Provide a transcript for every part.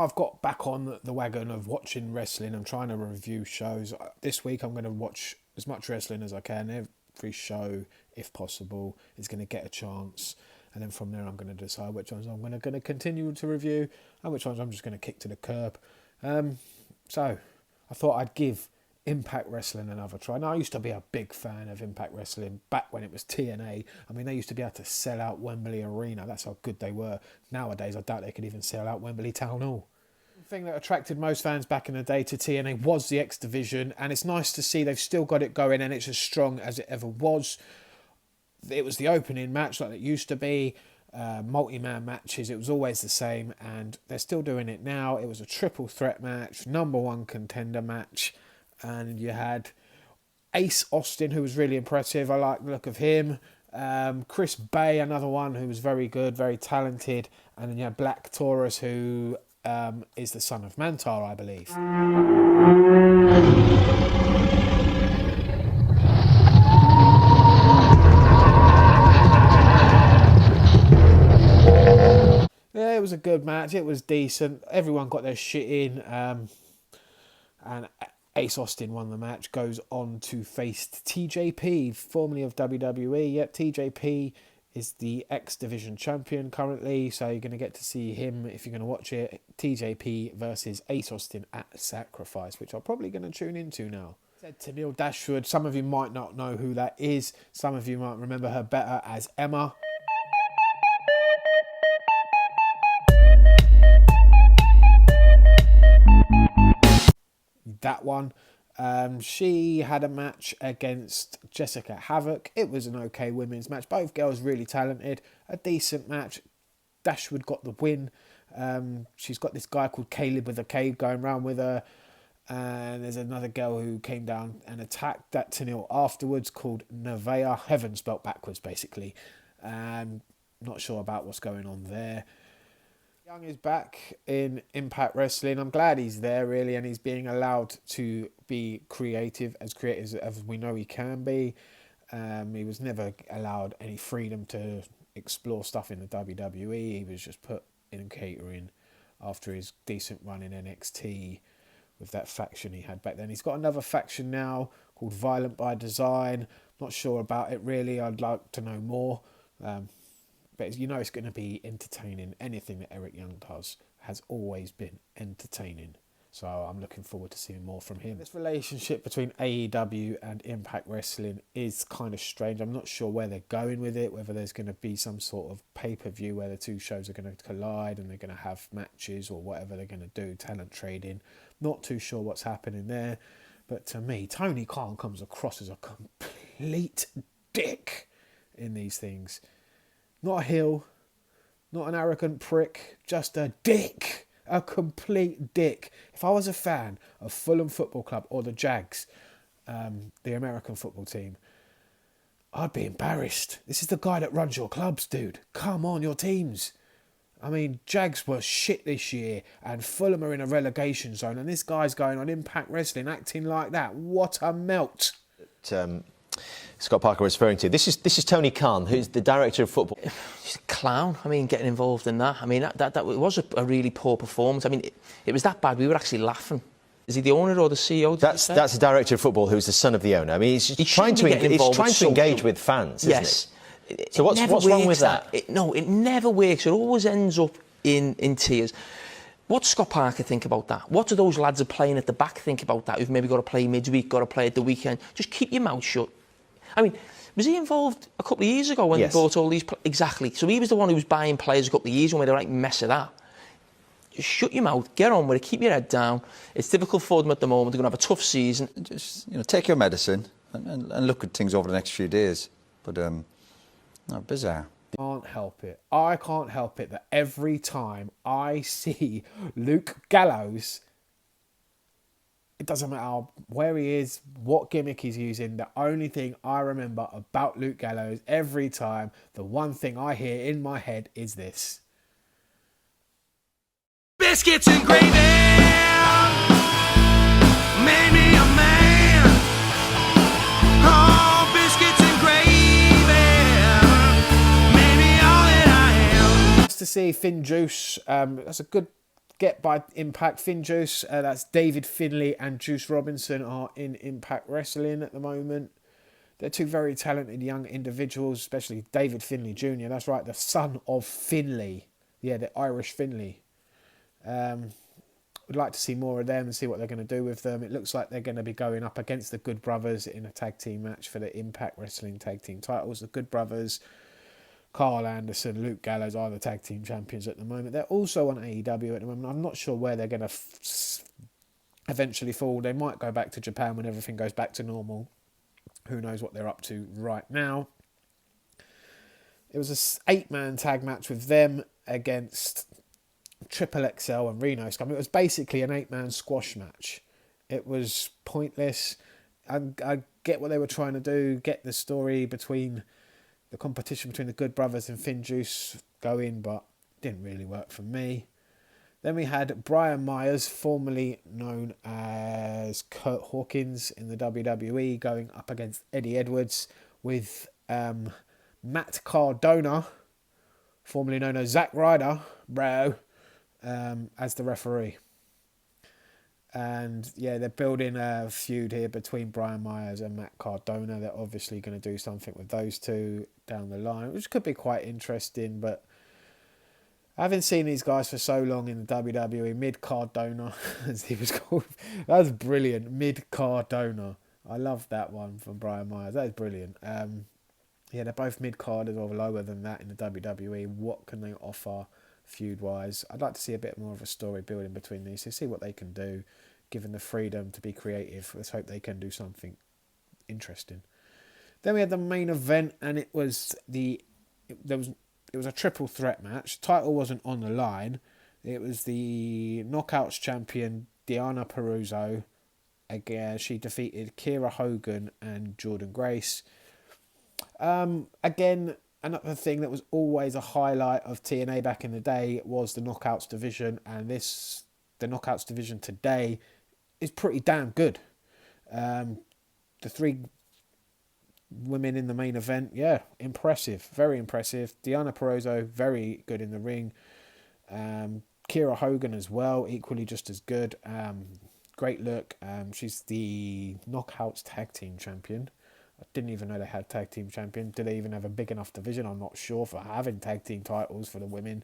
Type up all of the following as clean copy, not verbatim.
I've got back on the wagon of watching wrestling. I'm trying to review shows. This week I'm going to watch as much wrestling as I can. Every show, if possible, is going to get a chance. And then from there I'm going to decide which ones I'm going to continue to review and which ones I'm just going to kick to the curb. So I thought I'd give Impact Wrestling another try. Now, I used to be a big fan of Impact Wrestling back when it was TNA. I mean, they used to be able to sell out Wembley Arena. That's how good they were. Nowadays, I doubt they could even sell out Wembley Town Hall. The thing that attracted most fans back in the day to TNA was the X Division, and it's nice to see they've still got it going and it's as strong as it ever was. It was the opening match like it used to be. Multi-man matches, it was always the same, and they're still doing it now. It was a triple threat match, number one contender match, and you had Ace Austin, who was really impressive. I like the look of him. Chris Bay, another one who was very good, very talented, and then you had Black Taurus, who is the son of Mantar, I believe. Yeah, it was a good match. It was decent. Everyone got their shit in. And Ace Austin won the match. Goes on to face TJP, formerly of WWE. Yep, TJP is the X Division champion currently. So you're going to get to see him if you're going to watch it. TJP versus Ace Austin at Sacrifice, which I'm probably going to tune into now. Said to Neil Dashwood. Some of you might not know who that is. Some of you might remember her better as Emma. That one. She had a match against Jessica Havoc. It was an okay women's match. Both girls really talented. A decent match. Dashwood got the win. She's got this guy called Caleb with a K going around with her. And there's another girl who came down and attacked that Tenille afterwards called Nevaeh. Heaven spelt backwards, basically. Not sure about what's going on there. Young is back in Impact Wrestling. I'm glad he's there, really, and he's being allowed to be creative as we know he can be. He was never allowed any freedom to explore stuff in the WWE. He was just put in catering after his decent run in NXT with that faction he had back then. He's got another faction now called Violent by Design. Not sure about it, really. I'd like to know more. But you know it's going to be entertaining. Anything that Eric Young does has always been entertaining. So I'm looking forward to seeing more from him. This relationship between AEW and Impact Wrestling is kind of strange. I'm not sure where they're going with it, whether there's going to be some sort of pay-per-view where the two shows are going to collide and they're going to have matches or whatever they're going to do, talent trading. Not too sure what's happening there. But to me, Tony Khan comes across as a complete dick in these things. Not a heel, not an arrogant prick, just a dick, a complete dick. If I was a fan of Fulham Football Club or the Jags, the American football team, I'd be embarrassed. This is the guy that runs your clubs, dude. Come on, your teams. I mean, Jags were shit this year and Fulham are in a relegation zone and this guy's going on Impact Wrestling acting like that. What a melt. Scott Parker was referring to. This is Tony Khan, who's the director of football. He's a clown. I mean, getting involved in that. I mean, that was a really poor performance. I mean, it was that bad. We were actually laughing. Is he the owner or the CEO? That's the director of football, who's the son of the owner. I mean, he's trying to engage with fans, isn't yes. It? So what's wrong with that? It never works. It always ends up in tears. What does Scott Parker think about that? What do those lads who are playing at the back think about that, who've maybe got to play midweek, got to play at the weekend? Just keep your mouth shut. I mean, was he involved a couple of years ago when they bought all these... Exactly. So he was the one who was buying players a couple of years ago when they were like, mess of that. Just shut your mouth, get on with it, keep your head down. It's difficult for them at the moment. They're going to have a tough season. Just, take your medicine and look at things over the next few days. But, bizarre. I can't help it that every time I see Luke Gallows, it doesn't matter where he is, what gimmick he's using, the only thing I remember about Luke Gallows every time, the one thing I hear in my head is this. Biscuits and gravy made me a man. Oh, biscuits and gravy made me all that I am. Nice to see Finn Juice. That's a good get by Impact. Juice, that's David Finley and Juice Robinson are in Impact Wrestling at the moment. They're two very talented young individuals, especially David Finley Jr. That's right, the son of Finley. Yeah, the Irish Finley. Would like to see more of them and see what they're going to do with them. It looks like they're going to be going up against the Good Brothers in a tag team match for the Impact Wrestling tag team titles. The Good Brothers, Carl Anderson, Luke Gallows are the tag team champions at the moment. They're also on AEW at the moment. I'm not sure where they're going to eventually fall. They might go back to Japan when everything goes back to normal. Who knows what they're up to right now. It was an 8-man tag match with them against Triple XL and Reno Scum. It was basically an 8-man squash match. It was pointless. I get what they were trying to do, get the story between the competition between the Good Brothers and Finn Juice going, but didn't really work for me. Then we had Brian Myers, formerly known as Kurt Hawkins in the WWE, going up against Eddie Edwards with Matt Cardona, formerly known as Zack Ryder, as the referee. And yeah, they're building a feud here between Brian Myers and Matt Cardona. They're obviously going to do something with those two down the line, which could be quite interesting, but I haven't seen these guys for so long in the WWE. Mid Cardona, as he was called. That was brilliant. Mid Cardona. I love that one from Brian Myers. That is brilliant. Yeah, they're both mid carders or lower than that in the WWE. What can they offer feud wise? I'd like to see a bit more of a story building between these to see what they can do, given the freedom to be creative. Let's hope they can do something interesting. Then we had the main event, and it was a triple threat match. Title wasn't on the line. It was the Knockouts champion Deonna Purrazzo. Again, she defeated Kiera Hogan and Jordynne Grace. Again, another thing that was always a highlight of TNA back in the day was the Knockouts division, and the Knockouts division today is pretty damn good. The 3 women in the main event, yeah, impressive, very impressive. Deonna Purrazzo, very good in the ring. Kiera Hogan as well, equally just as good. Great look. She's the Knockouts tag team champion. I didn't even know they had tag team champion. Do they even have a big enough division? I'm not sure for having tag team titles for the women.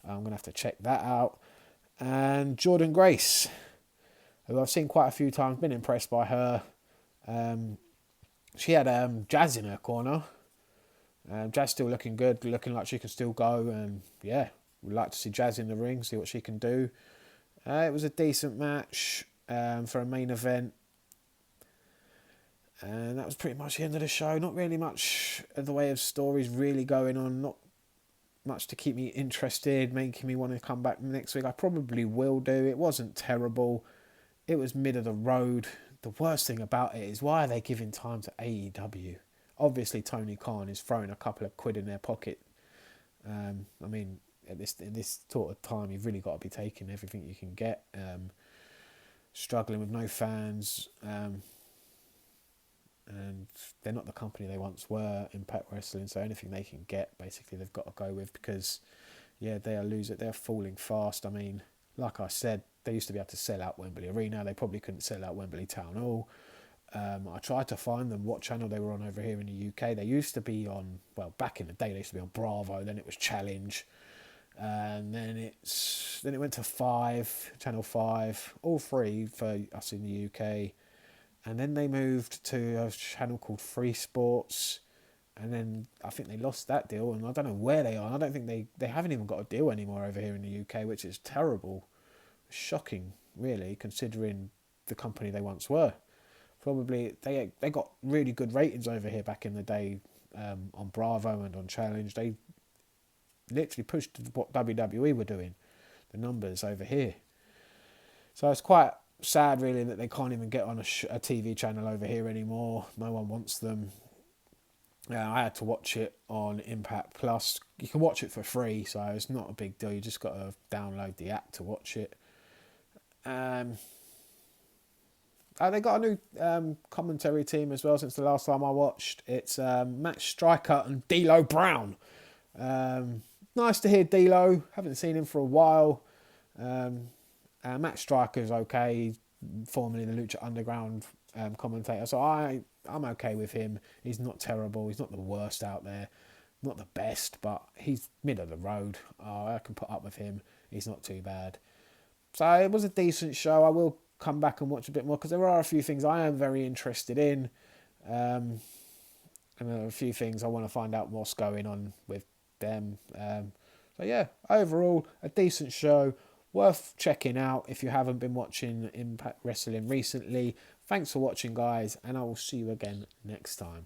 I'm going to have to check that out. And Jordynne Grace, who I've seen quite a few times, been impressed by her. She had Jazz in her corner. Jazz still looking good, looking like she can still go. And yeah, we'd like to see Jazz in the ring, see what she can do. It was a decent match for a main event. And that was pretty much the end of the show. Not really much of the way of stories really going on. Not much to keep me interested, making me want to come back next week. I probably will do. It wasn't terrible. It was mid of the road. The worst thing about it is, why are they giving time to AEW? Obviously, Tony Khan is throwing a couple of quid in their pocket. I mean, at this sort of time, you've really got to be taking everything you can get. Struggling with no fans. And they're not the company they once were, Impact Wrestling, so anything they can get, basically, they've got to go with, because, yeah, they're falling fast. I mean, like I said, they used to be able to sell out Wembley Arena. They probably couldn't sell out Wembley Town Hall. I tried to find them, what channel they were on over here in the UK. They used to be on, well, back in the day, they used to be on Bravo, then it was Challenge, and then it went to Channel 5, all free for us in the UK. And then they moved to a channel called Free Sports. And then I think they lost that deal. And I don't know where they are. I don't think they haven't even got a deal anymore over here in the UK, which is terrible. Shocking, really, considering the company they once were. Probably, they got really good ratings over here back in the day on Bravo and on Challenge. They literally pushed what WWE were doing, the numbers over here. So it's quite sad, really, that they can't even get on a TV channel over here anymore. No one wants them. I had to watch it on Impact Plus. You can watch it for free, so it's not a big deal. You just got to download the app to watch it. They got a new commentary team as well since the last time I watched. It's Matt Striker and D'Lo Brown. Nice to hear D'Lo. Haven't seen him for a while. Matt Striker's okay. He's formerly the Lucha Underground commentator, so I'm okay with him. He's not terrible. He's not the worst out there. Not the best, but he's middle of the road. I can put up with him. He's not too bad. So it was a decent show. I will come back and watch a bit more because there are a few things I am very interested in. And a few things I want to find out what's going on with them. So yeah, overall, a decent show. Worth checking out if you haven't been watching Impact Wrestling recently. Thanks for watching, guys, and I will see you again next time.